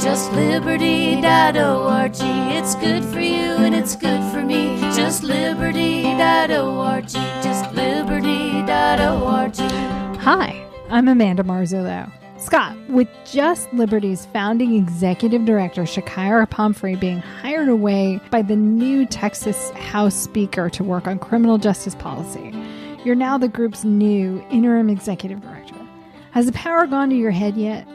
JustLiberty.org. It's good for you and it's good for me. JustLiberty.org. JustLiberty.org. Hi, I'm Amanda Marzullo. Scott, with Just Liberty's founding executive director, Shakira Pumphrey, being hired away by the new Texas House Speaker to work on criminal justice policy, you're now the group's new interim executive director. Has the power gone to your head yet?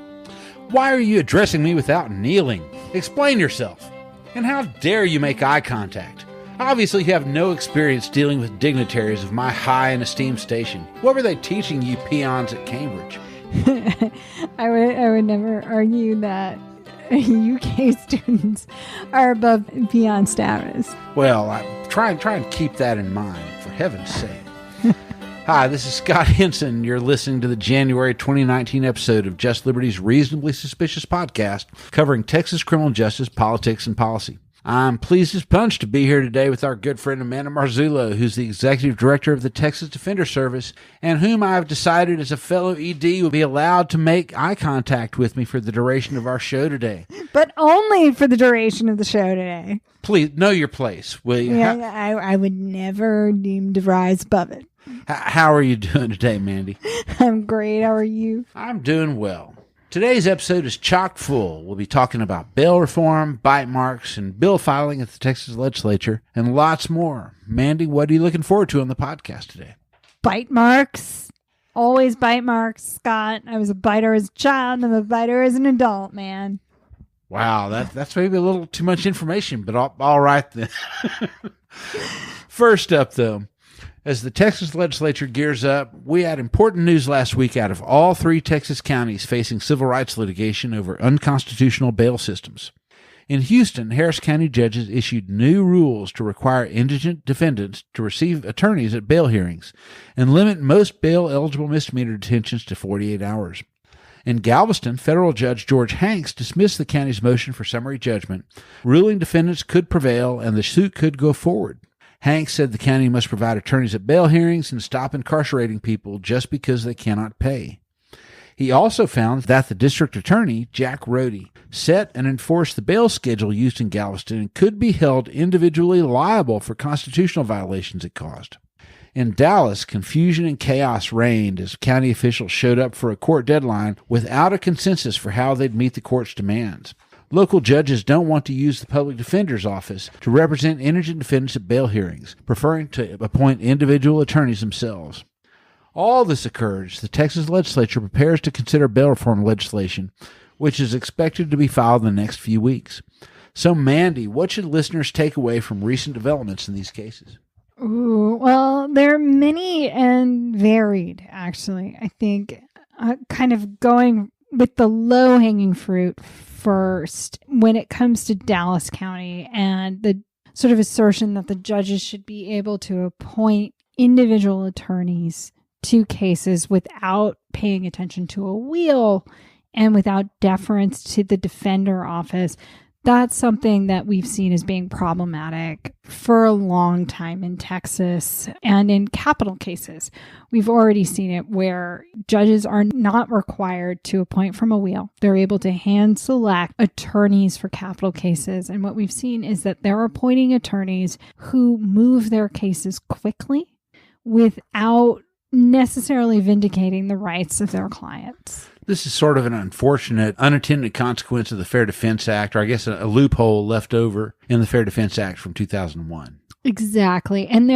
Why are you addressing me without kneeling? Explain yourself. And how dare you make eye contact? Obviously, you have no experience dealing with dignitaries of my high and esteemed station. What were they teaching you peons at Cambridge? I would never argue that UK students are above peon status. Well, I try and keep that in mind, for heaven's sake. Hi, this is Scott Henson. You're listening to the January 2019 episode of Just Liberty's Reasonably Suspicious podcast, covering Texas criminal justice, politics, and policy. I'm pleased as punch to be here today with our good friend Amanda Marzullo, who's the executive director of the Texas Defender Service, and whom I've decided as a fellow ED will be allowed to make eye contact with me for the duration of our show today. But only for the duration of the show today. Please, know your place, will you? Yeah, I would never deem to rise above it. How are you doing today, Mandy? I'm great. How are you? I'm doing well. Today's episode is chock full. We'll be talking about bail reform, bite marks, and bill filing at the Texas legislature, and lots more. Mandy, what are you looking forward to on the podcast today? Bite marks. Always bite marks, Scott. I was a biter as a child. I'm a biter as an adult, man. Wow, that's maybe a little too much information, but all right then. First up, though, as the Texas legislature gears up, we had important news last week out of all three Texas counties facing civil rights litigation over unconstitutional bail systems. In Houston, Harris County judges issued new rules to require indigent defendants to receive attorneys at bail hearings and limit most bail-eligible misdemeanor detentions to 48 hours. In Galveston, federal judge George Hanks dismissed the county's motion for summary judgment, ruling defendants could prevail and the suit could go forward. Hanks said the county must provide attorneys at bail hearings and stop incarcerating people just because they cannot pay. He also found that the district attorney, Jack Rohde, set and enforced the bail schedule used in Galveston and could be held individually liable for constitutional violations it caused. In Dallas, confusion and chaos reigned as county officials showed up for a court deadline without a consensus for how they'd meet the court's demands. Local judges don't want to use the public defender's office to represent indigent defendants at bail hearings, preferring to appoint individual attorneys themselves. All this occurs as the Texas legislature prepares to consider bail reform legislation, which is expected to be filed in the next few weeks. So, Mandy, what should listeners take away from recent developments in these cases? Ooh, well, they're many and varied, actually. I think kind of going with the low-hanging fruit first when it comes to Dallas County and the sort of assertion that the judges should be able to appoint individual attorneys to cases without paying attention to a wheel and without deference to the defender office. That's something that we've seen as being problematic for a long time in Texas and in capital cases. We've already seen it where judges are not required to appoint from a wheel. They're able to hand select attorneys for capital cases. And what we've seen is that they're appointing attorneys who move their cases quickly without necessarily vindicating the rights of their clients. This is sort of an unfortunate, unintended consequence of the Fair Defense Act, or I guess a loophole left over in the Fair Defense Act from 2001. Exactly. And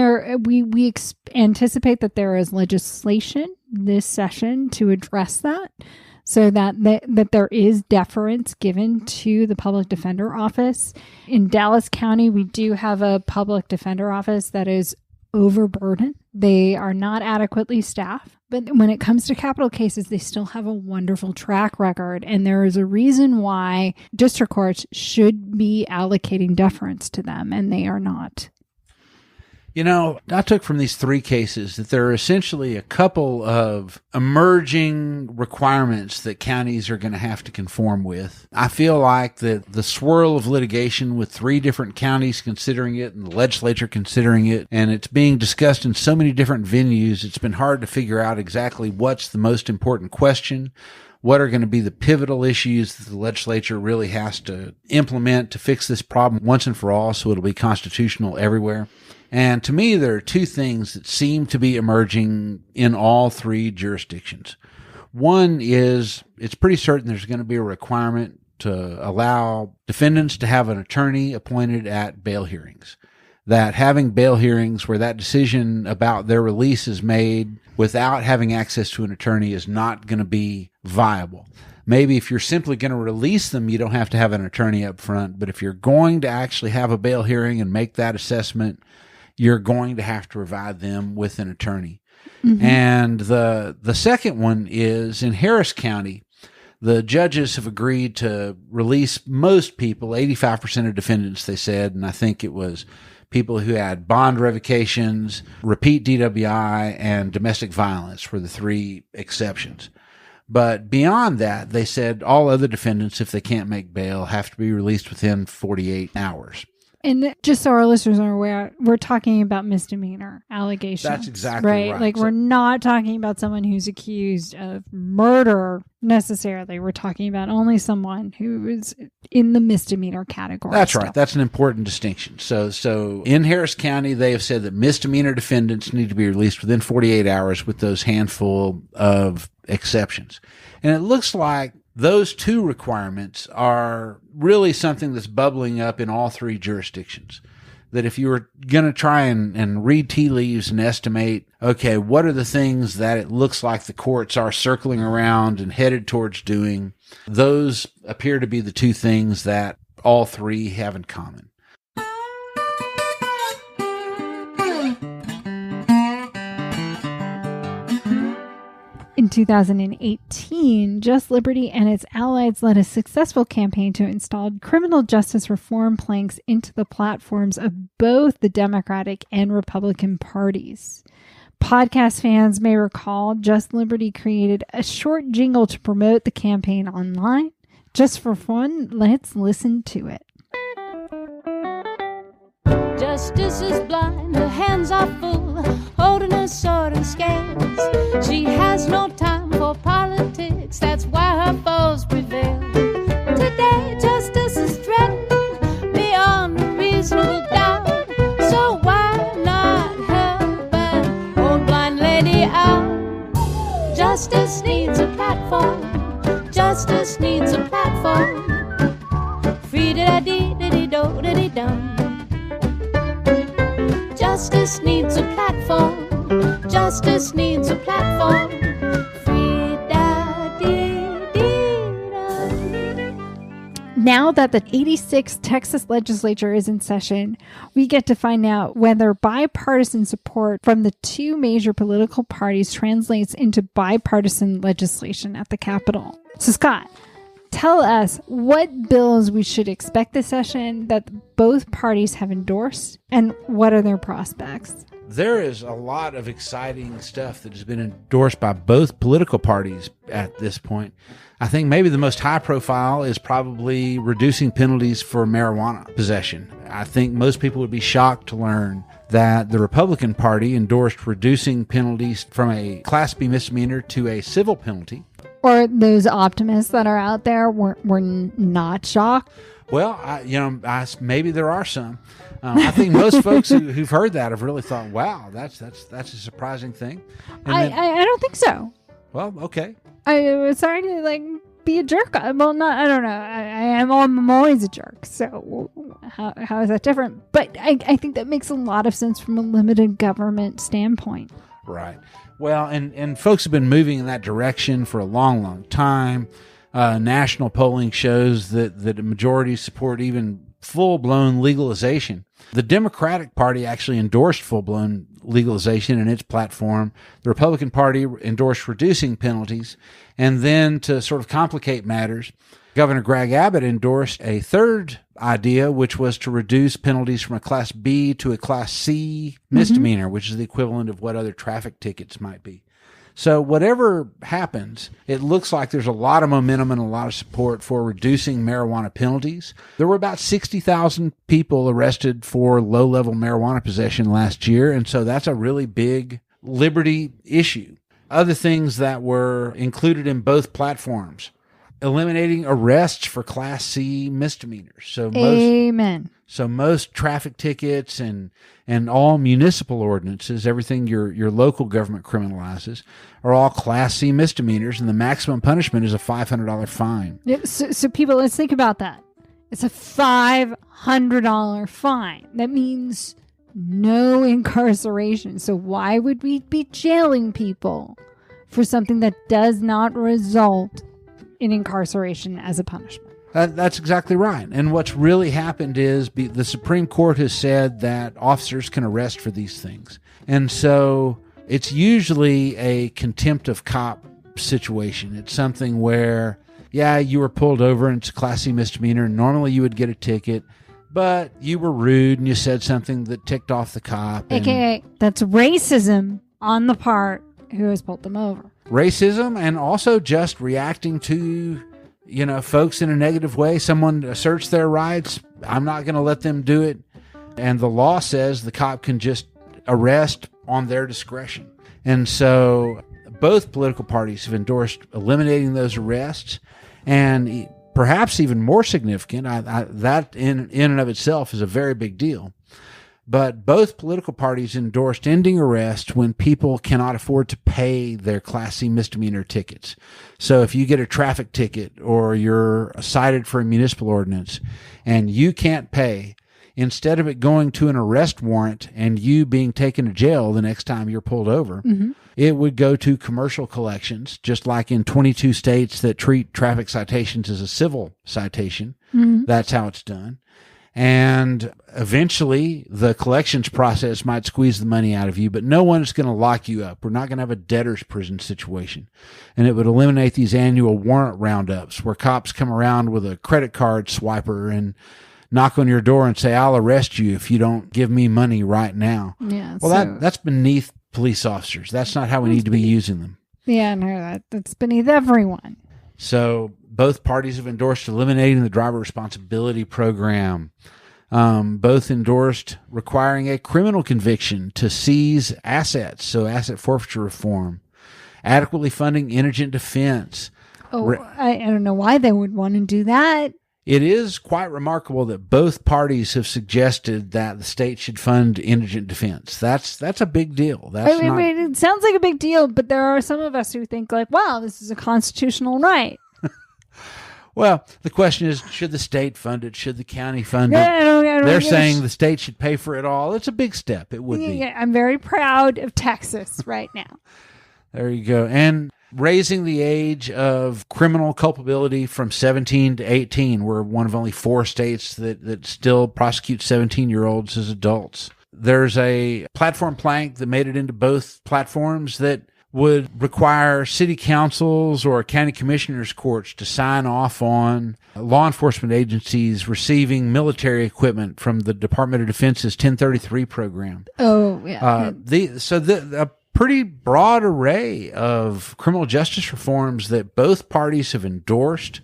we anticipate that there is legislation this session to address that, so that there is deference given to the public defender office. In Dallas County, we do have a public defender office that is overburdened. They are not adequately staffed. But when it comes to capital cases, they still have a wonderful track record. And there is a reason why district courts should be allocating deference to them, and they are not. You know, I took from these three cases that there are essentially a couple of emerging requirements that counties are going to have to conform with. I feel like that the swirl of litigation with three different counties considering it and the legislature considering it, and it's being discussed in so many different venues, it's been hard to figure out exactly what's the most important question, what are going to be the pivotal issues that the legislature really has to implement to fix this problem once and for all so it'll be constitutional everywhere. And to me, there are two things that seem to be emerging in all three jurisdictions. One is it's pretty certain there's going to be a requirement to allow defendants to have an attorney appointed at bail hearings. That having bail hearings where that decision about their release is made without having access to an attorney is not going to be viable. Maybe if you're simply going to release them, you don't have to have an attorney up front. But if you're going to actually have a bail hearing and make that assessment, you're going to have to provide them with an attorney. Mm-hmm. And the second one is in Harris County, the judges have agreed to release most people, 85% of defendants, they said, and I think it was people who had bond revocations, repeat DWI, and domestic violence were the three exceptions. But beyond that, they said all other defendants, if they can't make bail, have to be released within 48 hours. And just so our listeners are aware, we're talking about misdemeanor allegations. That's exactly right. Like, we're not talking about someone who's accused of murder necessarily. We're talking about only someone who is in the misdemeanor category. That's right. That's an important distinction. So in Harris County, they have said that misdemeanor defendants need to be released within 48 hours with those handful of exceptions. And it looks like those two requirements are really something that's bubbling up in all three jurisdictions. That if you were going to try and read tea leaves and estimate, okay, what are the things that it looks like the courts are circling around and headed towards doing, those appear to be the two things that all three have in common. In 2018, Just Liberty and its allies led a successful campaign to install criminal justice reform planks into the platforms of both the Democratic and Republican parties. Podcast fans may recall Just Liberty created a short jingle to promote the campaign online. Just for fun, let's listen to it. Justice is blind, her hands are full, holding a sword and scales. She has no time for politics, that's why her foes prevail. Today, justice is threatened beyond a reasonable doubt. So why not help an old blind lady out? Justice needs a platform. Justice needs a platform. Free-da-da-dee-da-dee-do-da-dee-dum. Justice needs a platform. Justice needs a platform. Now that the 86th Texas legislature is in session, we get to find out whether bipartisan support from the two major political parties translates into bipartisan legislation at the Capitol. So, Scott, tell us what bills we should expect this session that both parties have endorsed, and what are their prospects? There is a lot of exciting stuff that has been endorsed by both political parties at this point. I think maybe the most high profile is probably reducing penalties for marijuana possession. I think most people would be shocked to learn that the Republican Party endorsed reducing penalties from a Class B misdemeanor to a civil penalty. Or those optimists that are out there were not shocked? Well, maybe there are some. I think most folks who've heard that have really thought, "Wow, that's a surprising thing." I don't think so. Well, okay. I was sorry to be a jerk. Well, not. I don't know. I'm always a jerk. So how is that different? But I think that makes a lot of sense from a limited government standpoint. Right. Well, and folks have been moving in that direction for a long, long time. National polling shows that a majority support even full-blown legalization. The Democratic Party actually endorsed full-blown legalization in its platform. The Republican Party endorsed reducing penalties. And then to sort of complicate matters, Governor Greg Abbott endorsed a third idea, which was to reduce penalties from a Class B to a Class C misdemeanor, which is the equivalent of what other traffic tickets might be. So whatever happens, it looks like there's a lot of momentum and a lot of support for reducing marijuana penalties. There were about 60,000 people arrested for low-level marijuana possession last year, and so that's a really big liberty issue. other things that were included in both platforms. Eliminating arrests for Class C misdemeanors. Amen. So most traffic tickets and all municipal ordinances, everything your local government criminalizes, are all Class C misdemeanors, and the maximum punishment is a $500 fine. So people, let's think about that. It's a $500 fine. That means no incarceration. So why would we be jailing people for something that does not result in incarceration as a punishment? That's exactly right. And what's really happened is the Supreme Court has said that officers can arrest for these things. And so it's usually a contempt of cop situation. It's something where, yeah, you were pulled over and it's a Class C misdemeanor. Normally you would get a ticket, but you were rude and you said something that ticked off the cop. AKA, that's racism on the part who has pulled them over. Racism, and also just reacting to, folks in a negative way. Someone asserts their rights. I'm not going to let them do it. And the law says the cop can just arrest on their discretion. And so both political parties have endorsed eliminating those arrests. And perhaps even more significant, that in and of itself is a very big deal. But both political parties endorsed ending arrest when people cannot afford to pay their Class C misdemeanor tickets. So if you get a traffic ticket or you're cited for a municipal ordinance and you can't pay, instead of it going to an arrest warrant and you being taken to jail the next time you're pulled over, it would go to commercial collections, just like in 22 states that treat traffic citations as a civil citation. That's how it's done. And eventually the collections process might squeeze the money out of you, but no one is going to lock you up. We're not going to have a debtor's prison situation. And it would eliminate these annual warrant roundups where cops come around with a credit card swiper and knock on your door and say, I'll arrest you if you don't give me money right now. Yeah. Well, that's beneath police officers. That's not how we need to be using them. Yeah, no, that's beneath everyone. So both parties have endorsed eliminating the driver responsibility program. Both endorsed requiring a criminal conviction to seize assets, so asset forfeiture reform, adequately funding indigent defense. I don't know why they would want to do that. It is quite remarkable that both parties have suggested that the state should fund indigent defense. That's a big deal. It sounds like a big deal, but there are some of us who think like, wow, this is a constitutional right. Well, the question is, should the state fund it? Should the county fund it? They're saying the state should pay for it all. It's a big step. It would be. Yeah, I'm very proud of Texas right now. There you go. And raising the age of criminal culpability from 17 to 18. We're one of only 4 states that still prosecute 17-year-olds as adults. There's a platform plank that made it into both platforms that would require city councils or county commissioners' courts to sign off on law enforcement agencies receiving military equipment from the Department of Defense's 1033 program. Oh, yeah. A pretty broad array of criminal justice reforms that both parties have endorsed.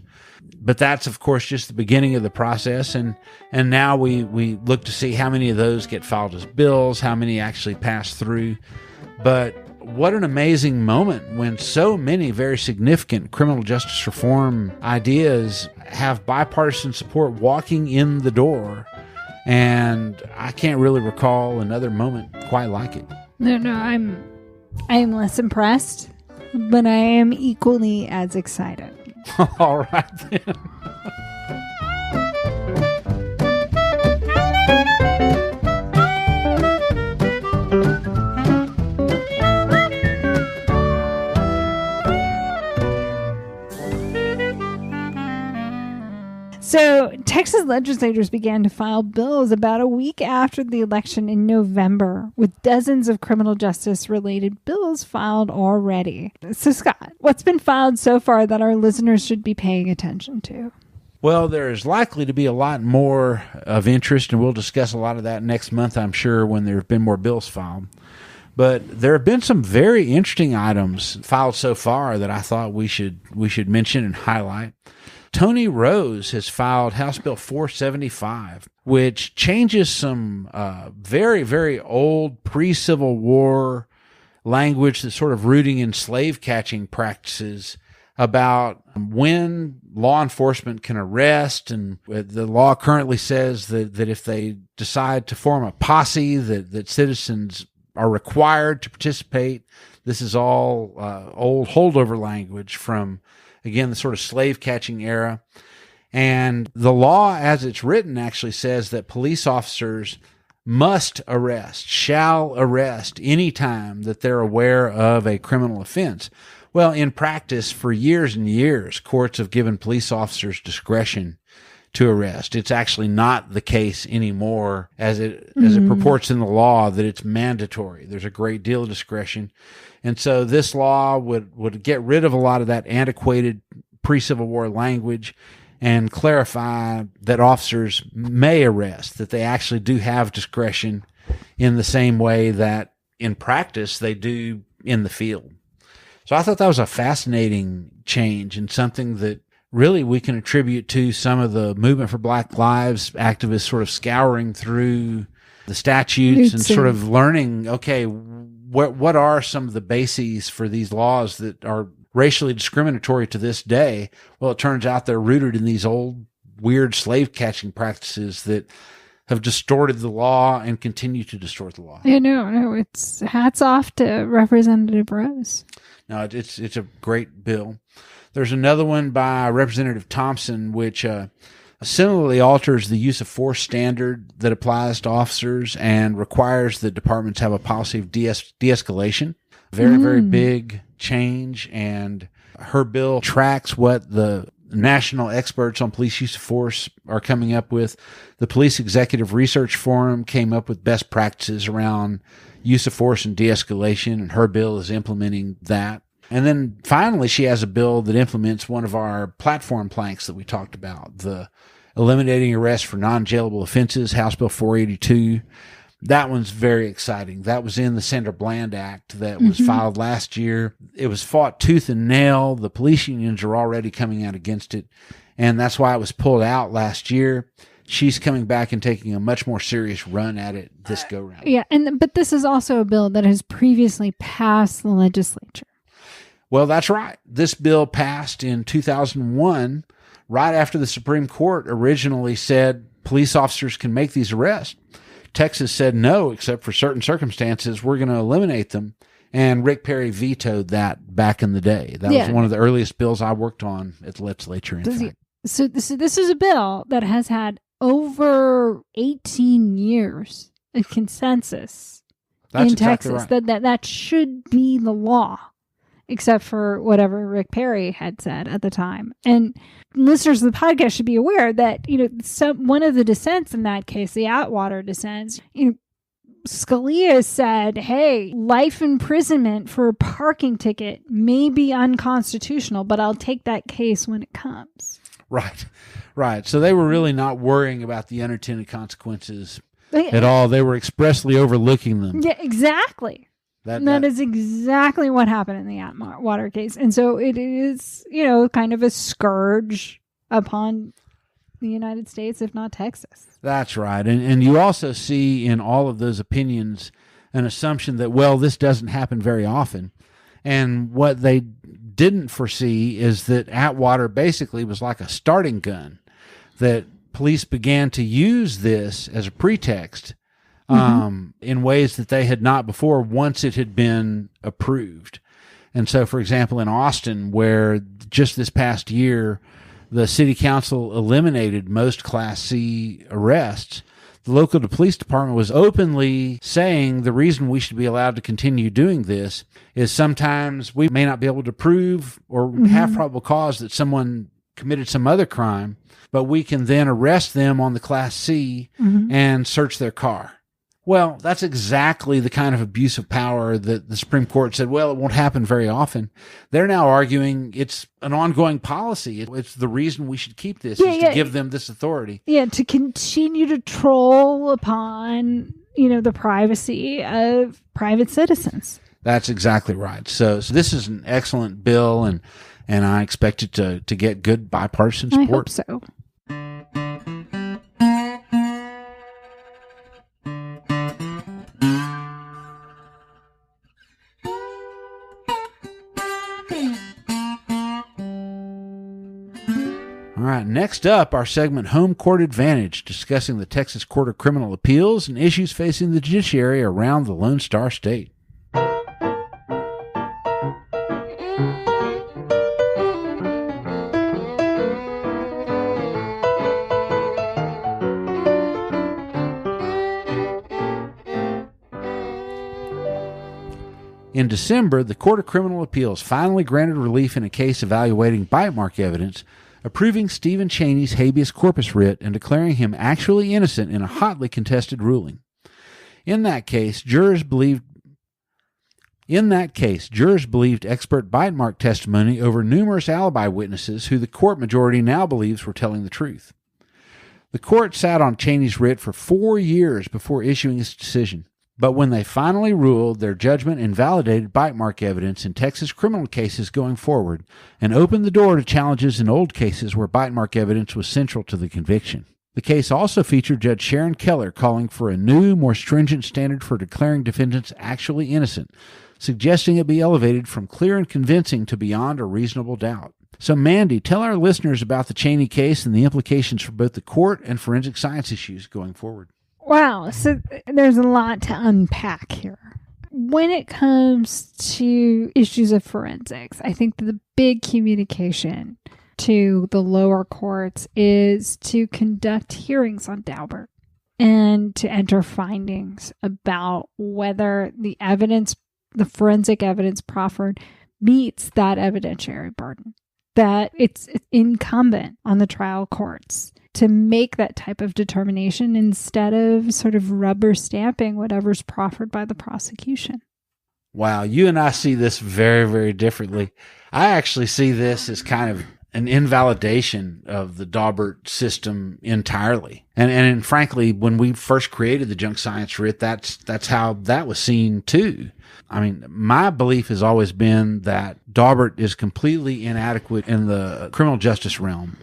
But that's, of course, just the beginning of the process. And now we look to see how many of those get filed as bills, how many actually pass through. But what an amazing moment when so many very significant criminal justice reform ideas have bipartisan support walking in the door. And I can't really recall another moment quite like it. No, I am less impressed, but I am equally as excited. All right, then. So, Texas legislators began to file bills about a week after the election in November, with dozens of criminal justice-related bills filed already. So, Scott, what's been filed so far that our listeners should be paying attention to? Well, there is likely to be a lot more of interest, and we'll discuss a lot of that next month, I'm sure, when there have been more bills filed. But there have been some very interesting items filed so far that I thought we should mention and highlight. Tony Rose has filed House Bill 475, which changes some very, very old pre-Civil War language that's sort of rooting in slave catching practices about when law enforcement can arrest. And the law currently says that if they decide to form a posse, that citizens are required to participate. This is all old holdover language from, again, the sort of slave catching era. And the law as it's written actually says that police officers must arrest, shall arrest any time that they're aware of a criminal offense. Well, in practice, for years and years, courts have given police officers discretion to arrest. It's actually not the case anymore as it purports in the law that it's mandatory. There's a great deal of discretion. And so this law would get rid of a lot of that antiquated pre-Civil War language and clarify that officers may arrest, that they actually do have discretion in the same way that in practice they do in the field. So I thought that was a fascinating change and something that really we can attribute to some of the Movement for Black Lives activists sort of scouring through the statutes and sort of learning, okay, what are some of the bases for these laws that are racially discriminatory to this day? Well, it turns out they're rooted in these old, weird slave catching practices that have distorted the law and continue to distort the law. Yeah, no, it's hats off to Representative Rose. No, it's a great bill. There's another one by Representative Thompson, which similarly alters the use of force standard that applies to officers and requires that departments have a policy of de-escalation. Very, very big change. And her bill tracks what the national experts on police use of force are coming up with. The Police Executive Research Forum came up with best practices around use of force and de-escalation, and her bill is implementing that. And then finally, she has a bill that implements one of our platform planks that we talked about, the Eliminating Arrest for Non-Jailable Offenses, House Bill 482. That one's very exciting. That was in the Senator Bland Act that was filed last year. It was fought tooth and nail. The police unions are already coming out against it, and that's why it was pulled out last year. She's coming back and taking a much more serious run at it this go-round. Yeah, but this is also a bill that has previously passed the legislature. Well, that's right. This bill passed in 2001, right after the Supreme Court originally said police officers can make these arrests. Texas said no, except for certain circumstances, we're going to eliminate them. And Rick Perry vetoed that back in the day. That was one of the earliest bills I worked on at the legislature, in fact. So this is a bill that has had over 18 years of consensus in Texas. Right. That should be the law, except for whatever Rick Perry had said at the time. And listeners of the podcast should be aware that, one of the dissents in that case, the Atwater dissents, Scalia said, hey, life imprisonment for a parking ticket may be unconstitutional, but I'll take that case when it comes. Right. So they were really not worrying about the unintended consequences at all. They were expressly overlooking them. Yeah, exactly. That is exactly what happened in the Atwater case. And so it is, kind of a scourge upon the United States, if not Texas. That's right. And you also see in all of those opinions an assumption that, well, this doesn't happen very often. And what they didn't foresee is that Atwater basically was like a starting gun, that police began to use this as a pretext in ways that they had not before once it had been approved. And so, for example, in Austin, where just this past year, the city council eliminated most Class C arrests, the local police department was openly saying the reason we should be allowed to continue doing this is sometimes we may not be able to prove or have probable cause that someone committed some other crime, but we can then arrest them on the Class C and search their car. Well, that's exactly the kind of abuse of power that the Supreme Court said, well, it won't happen very often. They're now arguing it's an ongoing policy. It's the reason we should keep this, to give them this authority. Yeah, to continue to troll upon, the privacy of private citizens. That's exactly right. So this is an excellent bill, and I expect it to get good bipartisan support. I hope so. right, next up, our segment Home Court Advantage, discussing the Texas Court of Criminal Appeals and issues facing the judiciary around the Lone Star State. In December, the Court of Criminal Appeals finally granted relief in a case evaluating bite mark evidence, approving Stephen Chaney's habeas corpus writ and declaring him actually innocent in a hotly contested ruling. In that case, jurors believed expert bite mark testimony over numerous alibi witnesses who the court majority now believes were telling the truth. The court sat on Chaney's writ for 4 years before issuing its decision. But when they finally ruled, their judgment invalidated bite mark evidence in Texas criminal cases going forward and opened the door to challenges in old cases where bite mark evidence was central to the conviction. The case also featured Judge Sharon Keller calling for a new, more stringent standard for declaring defendants actually innocent, suggesting it be elevated from clear and convincing to beyond a reasonable doubt. So, Mandy, tell our listeners about the Chaney case and the implications for both the court and forensic science issues going forward. Wow, so there's a lot to unpack here. When it comes to issues of forensics, I think the big communication to the lower courts is to conduct hearings on Daubert and to enter findings about whether the evidence, the forensic evidence proffered, meets that evidentiary burden. That it's incumbent on the trial courts to make that type of determination instead of sort of rubber stamping whatever's proffered by the prosecution. Wow, you and I see this very, very differently. I actually see this as kind of an invalidation of the Daubert system entirely. And frankly, when we first created the junk science writ, that's how that was seen too. I mean, my belief has always been that Daubert is completely inadequate in the criminal justice realm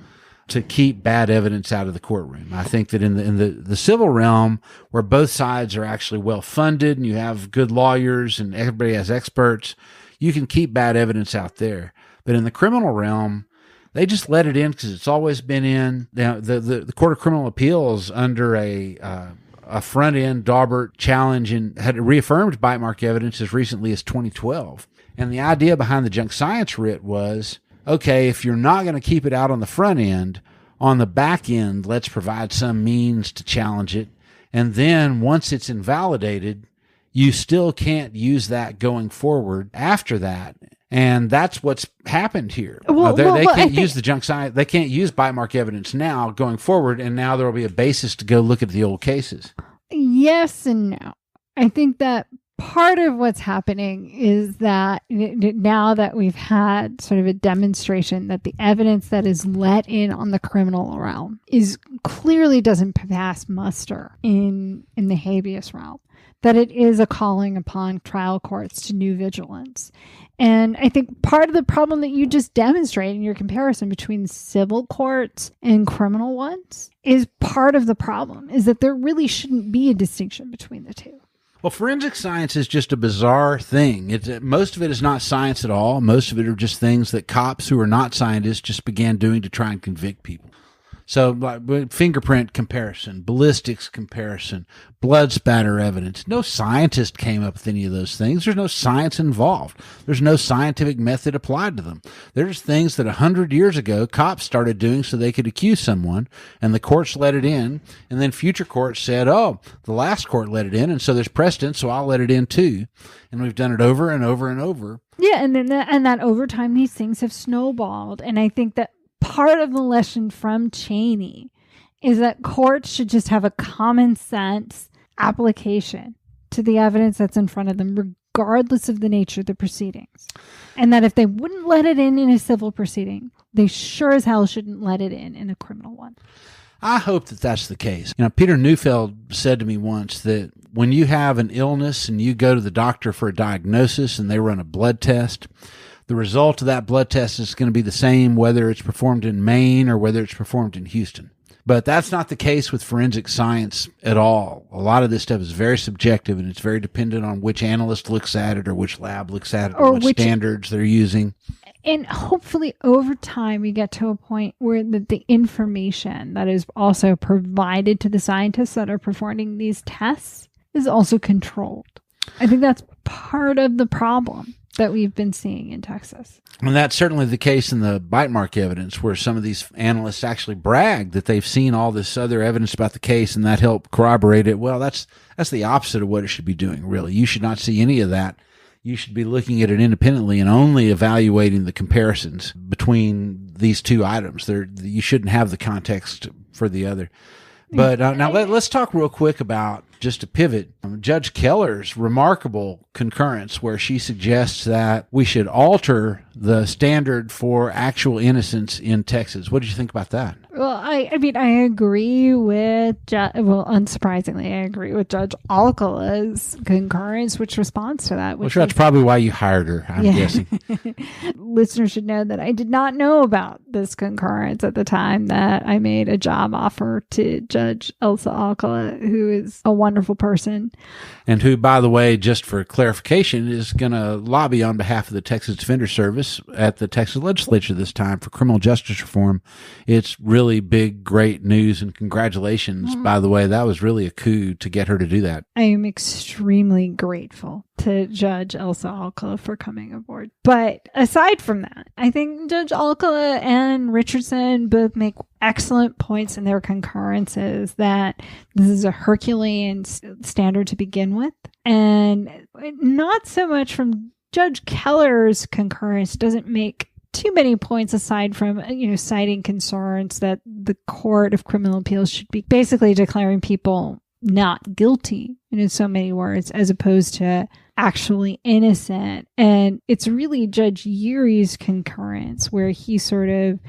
to keep bad evidence out of the courtroom. I think that in the civil realm, where both sides are actually well funded and you have good lawyers and everybody has experts, you can keep bad evidence out there. But in the criminal realm, they just let it in because it's always been in. Now, the Court of Criminal Appeals, under a front-end Daubert challenge, and had reaffirmed bite mark evidence as recently as 2012. And the idea behind the junk science writ was, okay, if you're not going to keep it out on the front end, on the back end, let's provide some means to challenge it. And then once it's invalidated, you still can't use that going forward after that. And that's what's happened here. They can't use the junk science. They can't use bite mark evidence now going forward. And now there will be a basis to go look at the old cases. Yes and no. I think that part of what's happening is that now that we've had sort of a demonstration that the evidence that is let in on the criminal realm is clearly doesn't pass muster in the habeas realm, that it is a calling upon trial courts to new vigilance. And I think part of the problem that you just demonstrated in your comparison between civil courts and criminal ones is part of the problem, is that there really shouldn't be a distinction between the two. Well, forensic science is just a bizarre thing. Most of it is not science at all. Most of it are just things that cops who are not scientists just began doing to try and convict people. So like fingerprint comparison, ballistics comparison, blood spatter evidence. No scientist came up with any of those things. There's no science involved. There's no scientific method applied to them. There's things that 100 years ago cops started doing so they could accuse someone, and the courts let it in, and then future courts said, oh, the last court let it in, and so there's precedent, so I'll let it in too. And we've done it over and over and over. Yeah, and then that over time, these things have snowballed. And I think that part of the lesson from Chaney is that courts should just have a common sense application to the evidence that's in front of them, regardless of the nature of the proceedings. And that if they wouldn't let it in a civil proceeding, they sure as hell shouldn't let it in a criminal one. I hope that that's the case. Peter Neufeld said to me once that when you have an illness and you go to the doctor for a diagnosis and they run a blood test, the result of that blood test is going to be the same whether it's performed in Maine or whether it's performed in Houston. But that's not the case with forensic science at all. A lot of this stuff is very subjective, and it's very dependent on which analyst looks at it or which lab looks at it or what standards they're using. And hopefully over time we get to a point where the information that is also provided to the scientists that are performing these tests is also controlled. I think that's part of the problem that we've been seeing in Texas. And that's certainly the case in the bite mark evidence, where some of these analysts actually brag that they've seen all this other evidence about the case and that helped corroborate it. Well, that's the opposite of what it should be doing, really. You should not see any of that. You should be looking at it independently and only evaluating the comparisons between these two items. You shouldn't have the context for the other. But now let's talk real quick about, just to pivot, Judge Keller's remarkable concurrence, where she suggests that we should alter the standard for actual innocence in Texas. What did you think about that? Well, I agree with, unsurprisingly, I agree with Judge Alcala's concurrence, which responds to that. Well, sure, that's probably why you hired her, I'm guessing. Listeners should know that I did not know about this concurrence at the time that I made a job offer to Judge Elsa Alcala, who is a wonderful person. And who, by the way, just for clarification, is going to lobby on behalf of the Texas Defender Service at the Texas legislature this time for criminal justice reform. It's really big, great news, and congratulations, by the way. That was really a coup to get her to do that. I am extremely grateful to Judge Elsa Alcala for coming aboard. But aside from that, I think Judge Alcala and Richardson both make excellent points in their concurrences that this is a Herculean standard to begin with. And not so much from Judge Keller's concurrence doesn't make too many points aside from, citing concerns that the Court of Criminal Appeals should be basically declaring people not guilty, in so many words, as opposed to actually innocent. And it's really Judge Urey's concurrence where he sort of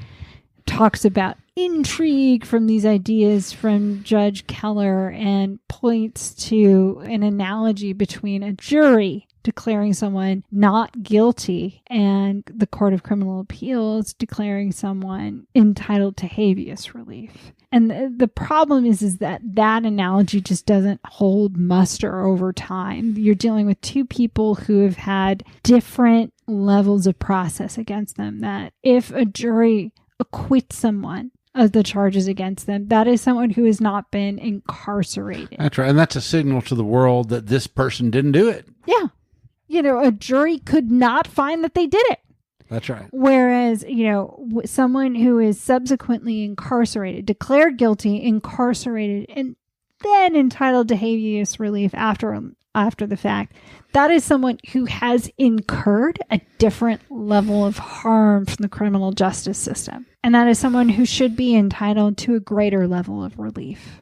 talks about intrigue from these ideas from Judge Keller and points to an analogy between a jury declaring someone not guilty and the Court of Criminal Appeals declaring someone entitled to habeas relief. And the problem is that analogy just doesn't hold muster over time. You're dealing with two people who have had different levels of process against them, that if a jury acquits someone of the charges against them, that is someone who has not been incarcerated. That's right. And that's a signal to the world that this person didn't do it. Yeah. A jury could not find that they did it. That's right. Whereas, someone who is subsequently incarcerated, declared guilty, incarcerated, and then entitled to habeas relief after the fact, that is someone who has incurred a different level of harm from the criminal justice system. And that is someone who should be entitled to a greater level of relief.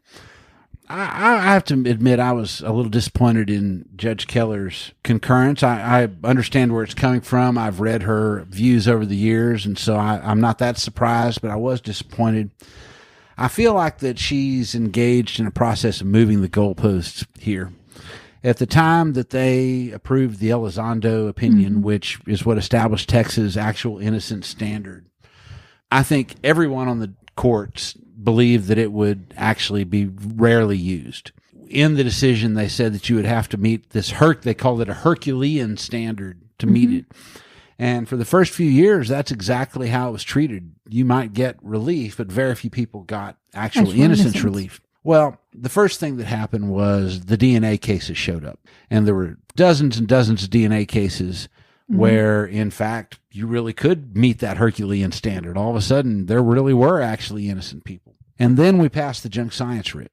I have to admit I was a little disappointed in Judge Keller's concurrence. I understand where it's coming from. I've read her views over the years, and so I'm not that surprised, but I was disappointed. I feel like that she's engaged in a process of moving the goalposts here. At the time that they approved the Elizondo opinion, which is what established Texas' actual innocence standard, I think everyone on the courts believed that it would actually be rarely used. In the decision, they said that you would have to meet this they called it a Herculean standard to meet it. And for the first few years, that's exactly how it was treated. You might get relief, but very few people got actual innocence relief. Well, the first thing that happened was the DNA cases showed up. And there were dozens and dozens of DNA cases where, in fact, you really could meet that Herculean standard. All of a sudden, there really were actually innocent people. And then we passed the junk science writ.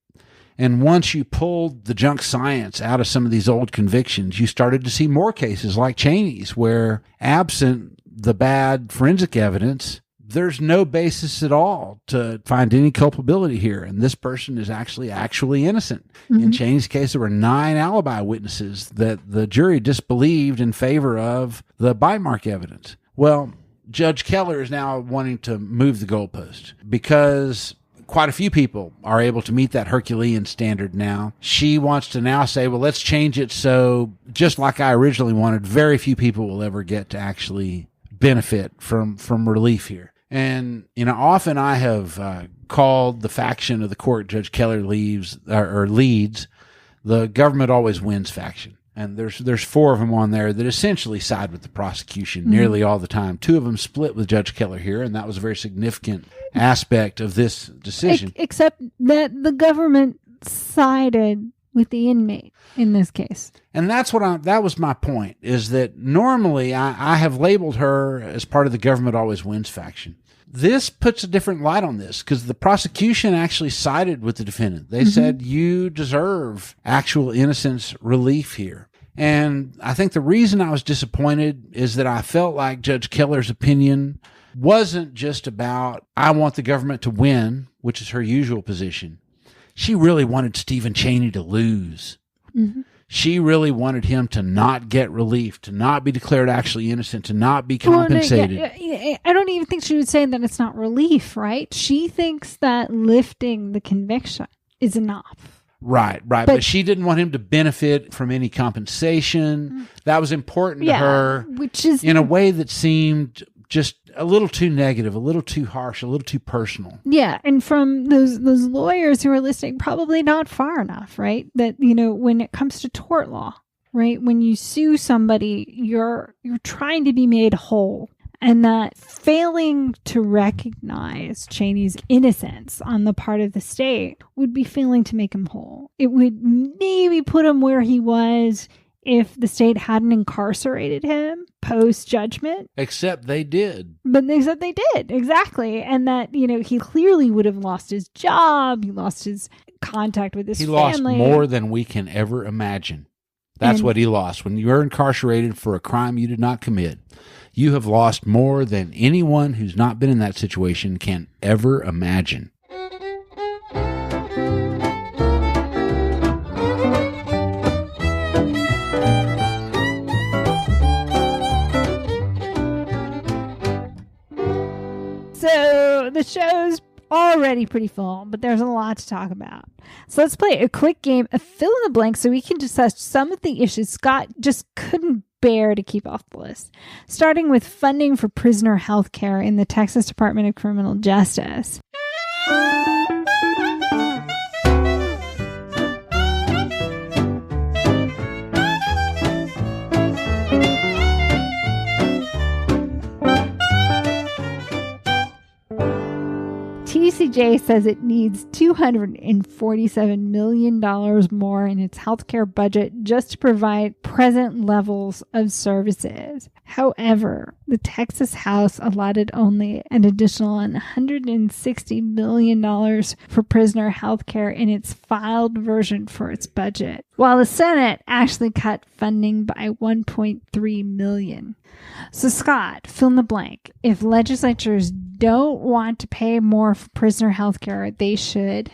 And once you pulled the junk science out of some of these old convictions, you started to see more cases like Cheney's, where absent the bad forensic evidence, there's no basis at all to find any culpability here. And this person is actually innocent. In Cheney's case, there were 9 alibi witnesses that the jury disbelieved in favor of the bite mark evidence. Well, Judge Keller is now wanting to move the goalpost because quite a few people are able to meet that Herculean standard now. She wants to now say, well, let's change it so, just like I originally wanted, very few people will ever get to actually benefit from relief here. And, often I have called the faction of the court Judge Keller leads, the government always wins faction. And there's 4 of them on there that essentially side with the prosecution nearly all the time. 2 of them split with Judge Keller here, and that was a very significant aspect of this decision. Except that the government sided with the inmate in this case. And that was my point, is that normally I have labeled her as part of the government always wins faction. This puts a different light on this because the prosecution actually sided with the defendant. They said, you deserve actual innocence relief here. And I think the reason I was disappointed is that I felt like Judge Keller's opinion wasn't just about, I want the government to win, which is her usual position. She really wanted Stephen Chaney to lose. She really wanted him to not get relief, to not be declared actually innocent, to not be compensated. I don't even think she would say that it's not relief, right? She thinks that lifting the conviction is enough. Right. But she didn't want him to benefit from any compensation. That was important to her, which is in a way that seemed just a little too negative, a little too harsh, a little too personal. Yeah, and from those lawyers who are listening, probably not far enough, right? That, when it comes to tort law, right? When you sue somebody, you're trying to be made whole. And that failing to recognize Chaney's innocence on the part of the state would be failing to make him whole. It would maybe put him where he was if the state hadn't incarcerated him post-judgment. Except they did. Except they did, exactly. And that, he clearly would have lost his job. He lost his contact with his family. He lost more than we can ever imagine. That's what he lost. When you're incarcerated for a crime you did not commit, you have lost more than anyone who's not been in that situation can ever imagine. So the show's already pretty full, but there's a lot to talk about. So let's play a quick game of fill in the blank so we can discuss some of the issues Scott just couldn't bear to keep off the list. Starting with funding for prisoner health care in the Texas Department of Criminal Justice. TCJ says it needs $247 million more in its healthcare budget just to provide present levels of services. However, the Texas House allotted only an additional $160 million for prisoner healthcare in its filed version for its budget, while the Senate actually cut funding by $1.3 million. So Scott, fill in the blank. If legislatures don't want to pay more for prisoner health care, they should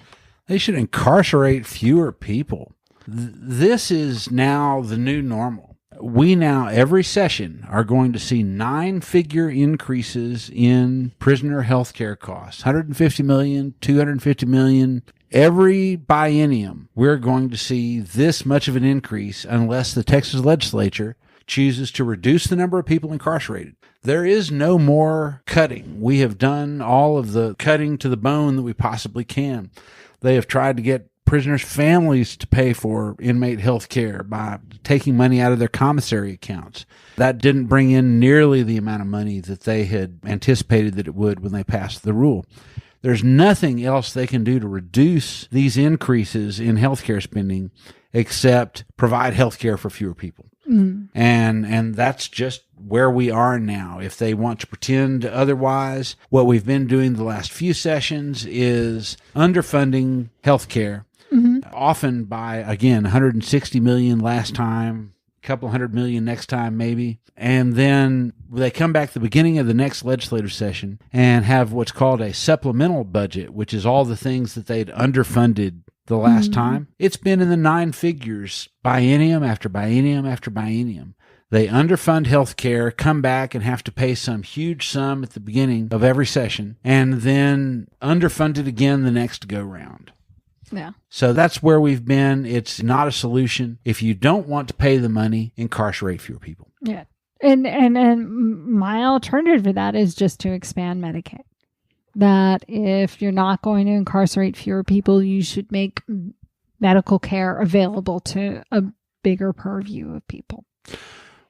incarcerate fewer people. This is now the new normal. We now, every session, are going to see 9-figure increases in prisoner health care costs. $150 million, $250 million. Every biennium, we're going to see this much of an increase unless the Texas legislature chooses to reduce the number of people incarcerated. There is no more cutting. We have done all of the cutting to the bone that we possibly can. They have tried to get prisoners' families to pay for inmate health care by taking money out of their commissary accounts. That didn't bring in nearly the amount of money that they had anticipated that it would when they passed the rule. There's nothing else they can do to reduce these increases in healthcare spending except provide healthcare for fewer people. And that's just where we are now. If they want to pretend otherwise, what we've been doing the last few sessions is underfunding healthcare, often by, again, $160 million last time, a couple $100 million next time maybe. And then they come back at the beginning of the next legislative session and have what's called a supplemental budget, which is all the things that they'd underfunded the last time. It's been in the 9 figures, biennium after biennium after biennium. They underfund health care, come back and have to pay some huge sum at the beginning of every session, and then underfund it again the next go-round. Yeah. So that's where we've been. It's not a solution. If you don't want to pay the money, incarcerate fewer people. Yeah. And my alternative to that is just to expand Medicaid. That if you're not going to incarcerate fewer people, you should make medical care available to a bigger purview of people.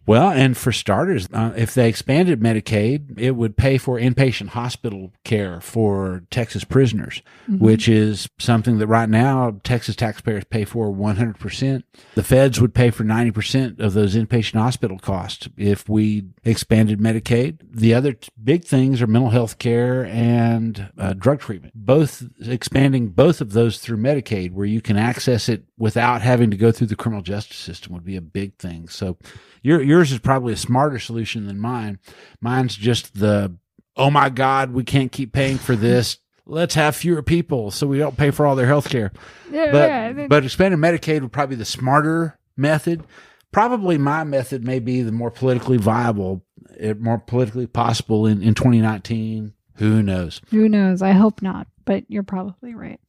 Well, and for starters, if they expanded Medicaid, it would pay for inpatient hospital care for Texas prisoners, which is something that right now Texas taxpayers pay for 100%. The feds would pay for 90% of those inpatient hospital costs if we expanded Medicaid. The other big things are mental health care and drug treatment. Expanding both of those through Medicaid, where you can access it without having to go through the criminal justice system, would be a big thing. So yours is probably a smarter solution than mine. Mine's just oh my God, we can't keep paying for this. Let's have fewer people so we don't pay for all their health care. But expanding Medicaid would probably be the smarter method. Probably my method may be the more politically viable, more politically possible in 2019. Who knows? Who knows? I hope not, but you're probably right.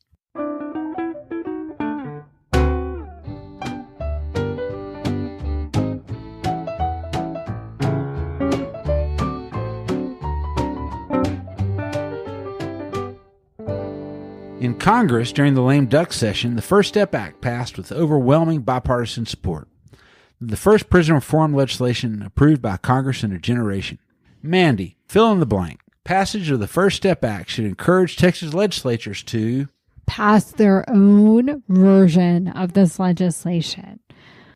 In Congress, during the lame duck session, the First Step Act passed with overwhelming bipartisan support. The first prison reform legislation approved by Congress in a generation. Mandy, fill in the blank. Passage of the First Step Act should encourage Texas legislatures to pass their own version of this legislation.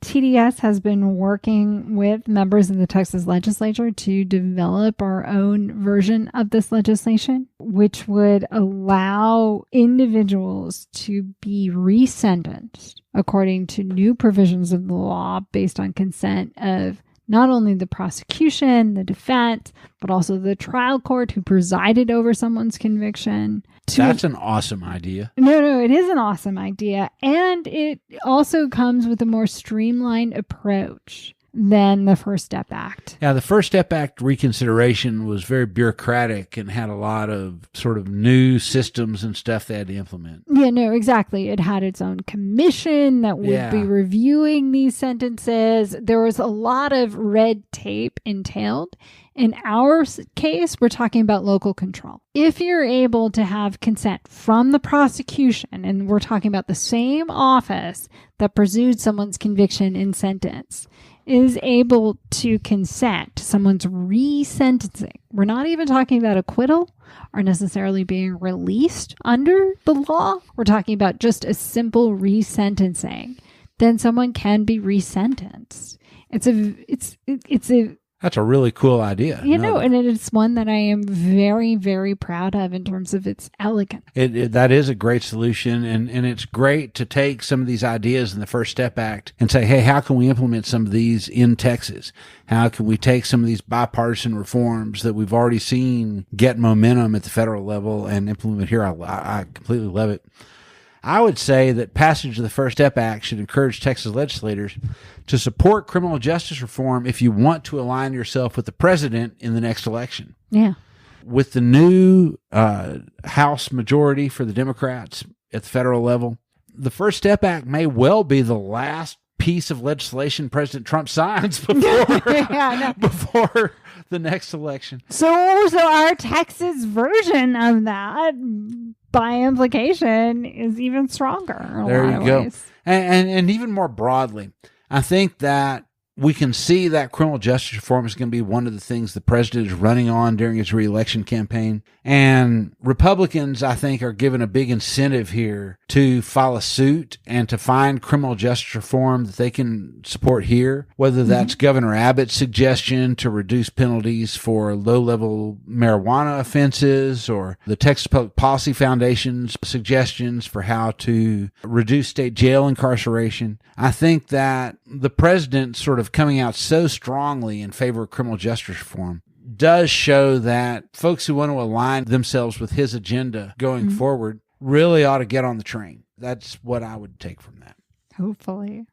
TDS has been working with members of the Texas legislature to develop our own version of this legislation, which would allow individuals to be resentenced according to new provisions of the law based on consent of not only the prosecution, the defense, but also the trial court who presided over someone's conviction. That's an awesome idea. No, it is an awesome idea. And it also comes with a more streamlined approach than the First Step Act. Yeah, the First Step Act reconsideration was very bureaucratic and had a lot of sort of new systems and stuff they had to implement. Yeah, no, exactly. It had its own commission that would be reviewing these sentences. There was a lot of red tape entailed. In our case, we're talking about local control. If you're able to have consent from the prosecution, and we're talking about the same office that pursued someone's conviction and sentence, is able to consent to someone's resentencing. We're not even talking about acquittal or necessarily being released under the law. We're talking about just a simple resentencing. Then someone can be resentenced. That's a really cool idea. And it's one that I am very, very proud of in terms of its elegance. That is a great solution, and it's great to take some of these ideas in the First Step Act and say, hey, how can we implement some of these in Texas? How can we take some of these bipartisan reforms that we've already seen get momentum at the federal level and implement here? I completely love it. I would say that passage of the First Step Act should encourage Texas legislators to support criminal justice reform if you want to align yourself with the president in the next election. Yeah. With the new House majority for the Democrats at the federal level, the First Step Act may well be the last piece of legislation President Trump signs before the next election. So our Texas version of that, by implication, is even stronger. There you go. And even more broadly, I think that we can see that criminal justice reform is going to be one of the things the president is running on during his reelection campaign. And Republicans, I think, are given a big incentive here to follow suit and to find criminal justice reform that they can support here, whether that's Governor Abbott's suggestion to reduce penalties for low-level marijuana offenses or the Texas Public Policy Foundation's suggestions for how to reduce state jail incarceration. I think that the president sort of coming out so strongly in favor of criminal justice reform does show that folks who want to align themselves with his agenda going forward really ought to get on the train. That's what I would take from that. Hopefully.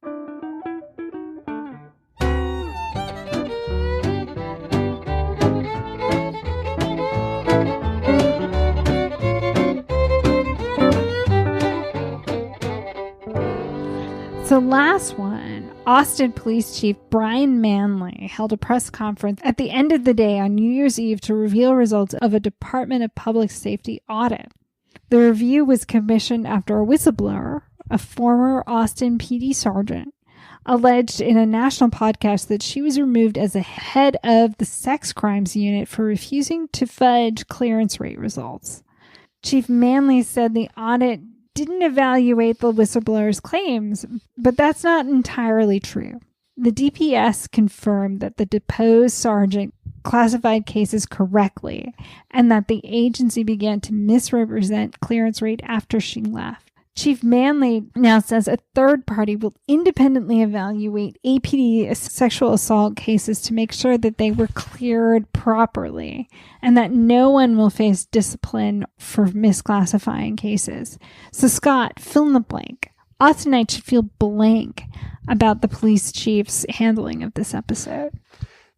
So last one, Austin Police Chief Brian Manley held a press conference at the end of the day on New Year's Eve to reveal results of a Department of Public Safety audit. The review was commissioned after a whistleblower, a former Austin PD sergeant, alleged in a national podcast that she was removed as a head of the sex crimes unit for refusing to fudge clearance rate results. Chief Manley said the audit didn't evaluate the whistleblower's claims, but that's not entirely true. The DPS confirmed that the deposed sergeant classified cases correctly and that the agency began to misrepresent clearance rate after she left. Chief Manley now says a third party will independently evaluate APD sexual assault cases to make sure that they were cleared properly and that no one will face discipline for misclassifying cases. So Scott, fill in the blank. Austinite should feel blank about the police chief's handling of this episode.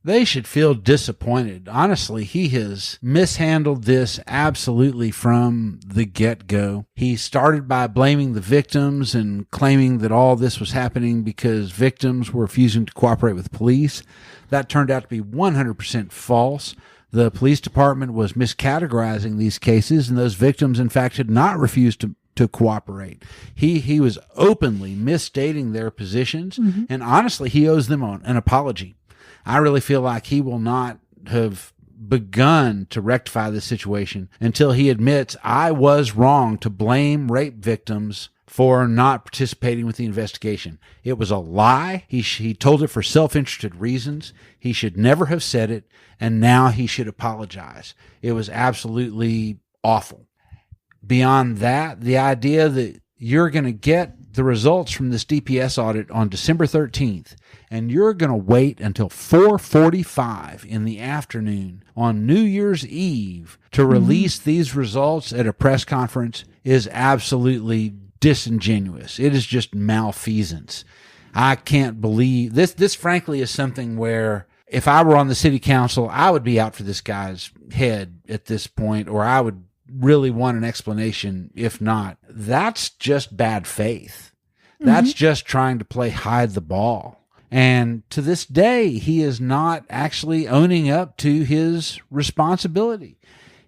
They should feel disappointed. Honestly, he has mishandled this absolutely from the get-go. He started by blaming the victims and claiming that all this was happening because victims were refusing to cooperate with police. That turned out to be 100% false. The police department was miscategorizing these cases, and those victims, in fact, had not refused to cooperate. He was openly misstating their positions, and honestly, he owes them an apology. I really feel like he will not have begun to rectify this situation until he admits I was wrong to blame rape victims for not participating with the investigation. It was a lie. He told it for self-interested reasons. He should never have said it, and now he should apologize. It was absolutely awful. Beyond that, the idea that you're going to get the results from this DPS audit on December 13th, and you're going to wait until 4:45 in the afternoon on New Year's Eve to release these results at a press conference is absolutely disingenuous. It is just malfeasance. I can't believe this. This frankly is something where if I were on the city council, I would be out for this guy's head at this point, or I would really want an explanation. If not, that's just bad faith. That's just trying to play hide the ball. And to this day, he is not actually owning up to his responsibility.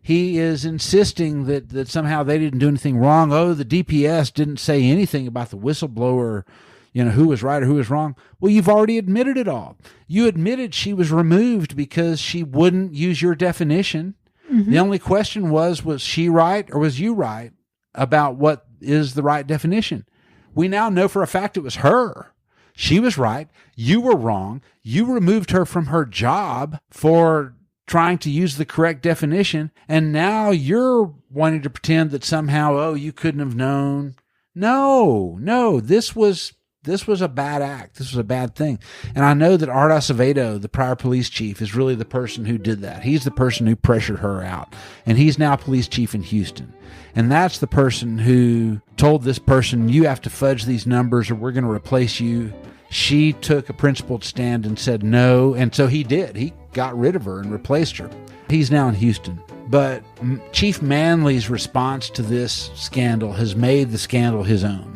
He is insisting that somehow they didn't do anything wrong. Oh, the DPS didn't say anything about the whistleblower, who was right or who was wrong. Well, you've already admitted it all. You admitted she was removed because she wouldn't use your definition. The only question was she right or was you right about what is the right definition? We now know for a fact it was her. She was right. You were wrong. You removed her from her job for trying to use the correct definition. And now you're wanting to pretend that somehow, you couldn't have known. No, this was a bad act. This was a bad thing. And I know that Art Acevedo, the prior police chief, is really the person who did that. He's the person who pressured her out. And he's now police chief in Houston. And that's the person who told this person, you have to fudge these numbers or we're going to replace you. She took a principled stand and said no. And so he did. He got rid of her and replaced her. He's now in Houston. But Chief Manley's response to this scandal has made the scandal his own.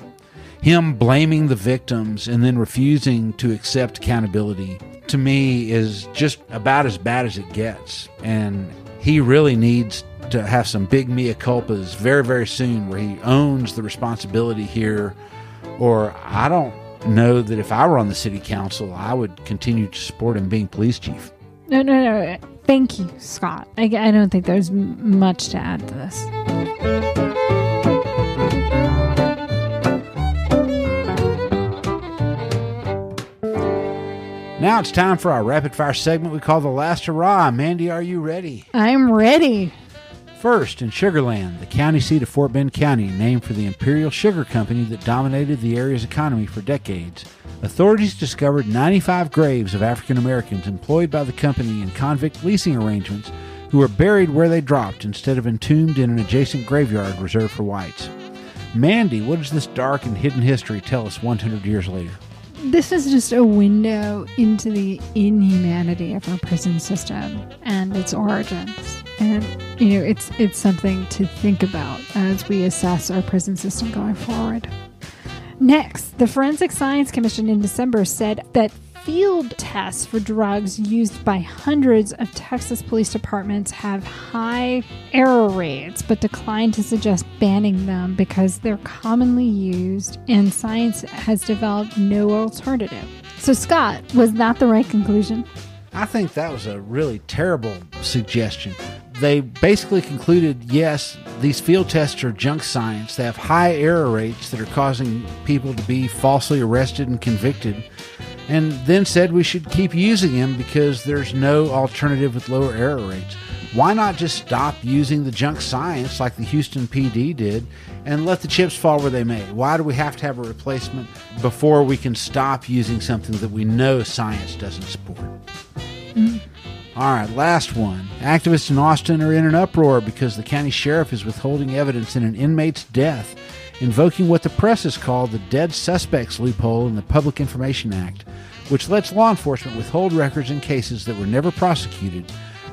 Him blaming the victims and then refusing to accept accountability, to me, is just about as bad as it gets. And he really needs to have some big mea culpas very, very soon where he owns the responsibility here. Or I don't know that if I were on the city council, I would continue to support him being police chief. No. Thank you, Scott. I don't think there's much to add to this. Now it's time for our rapid fire segment we call the Last Hurrah. Mandy, are you ready? I'm ready. First, in Sugarland, the county seat of Fort Bend County, named for the Imperial Sugar Company that dominated the area's economy for decades, authorities discovered 95 graves of African Americans employed by the company in convict leasing arrangements who were buried where they dropped instead of entombed in an adjacent graveyard reserved for whites. Mandy, what does this dark and hidden history tell us 100 years later? This is just a window into the inhumanity of our prison system and its origins. And, it's something to think about as we assess our prison system going forward. Next, the Forensic Science Commission in December said that field tests for drugs used by hundreds of Texas police departments have high error rates, but decline to suggest banning them because they're commonly used and science has developed no alternative. So, Scott, was that the right conclusion? I think that was a really terrible suggestion. They basically concluded, yes, these field tests are junk science. They have high error rates that are causing people to be falsely arrested and convicted, and then said we should keep using them because there's no alternative with lower error rates. Why not just stop using the junk science like the Houston PD did and let the chips fall where they may? Why do we have to have a replacement before we can stop using something that we know science doesn't support? All right, last one. Activists in Austin are in an uproar because the county sheriff is withholding evidence in an inmate's death, invoking what the press has called the dead suspects loophole in the Public Information Act, which lets law enforcement withhold records in cases that were never prosecuted,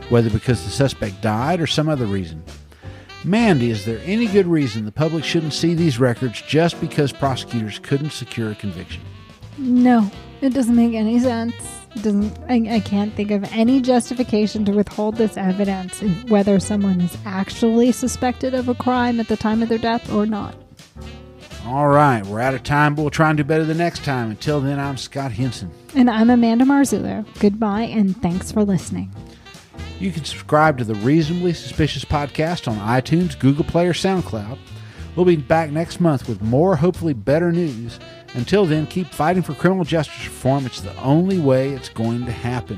whether because the suspect died or some other reason. Mandy, is there any good reason the public shouldn't see these records just because prosecutors couldn't secure a conviction? No, it doesn't make any sense. I can't think of any justification to withhold this evidence, whether someone is actually suspected of a crime at the time of their death or not. All right, we're out of time, but we'll try and do better the next time. Until then, I'm Scott Henson. And I'm Amanda Marzullo. Goodbye, and thanks for listening. You can subscribe to the Reasonably Suspicious podcast on iTunes, Google Play, or SoundCloud. We'll be back next month with more, hopefully better news. Until then, keep fighting for criminal justice reform. It's the only way it's going to happen.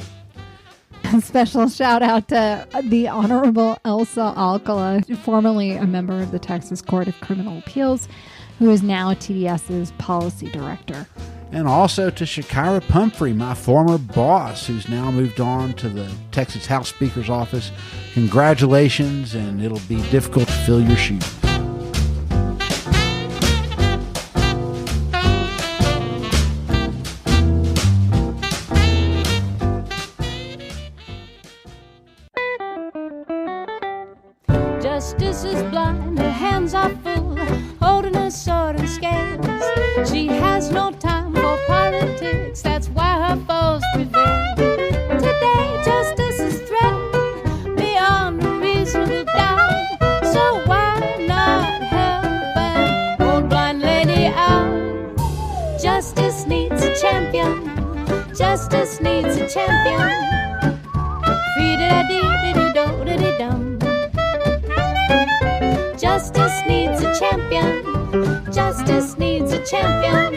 A special shout out to the Honorable Elsa Alcala, formerly a member of the Texas Court of Criminal Appeals, who is now TDS's policy director. And also to Shakira Pumphrey, my former boss, who's now moved on to the Texas House Speaker's office. Congratulations, and it'll be difficult to fill your shoes. Justice is blind, her hands are full, holding a sword and scales. She has no time for politics, that's why her foes prevail. Today justice is threatened beyond a reasonable doubt, so why not help an old blind lady out? Justice needs a champion, justice needs a champion. Free-da-dee-dee-dee-do-dee-dee-dum. Justice needs a champion. Justice needs a champion.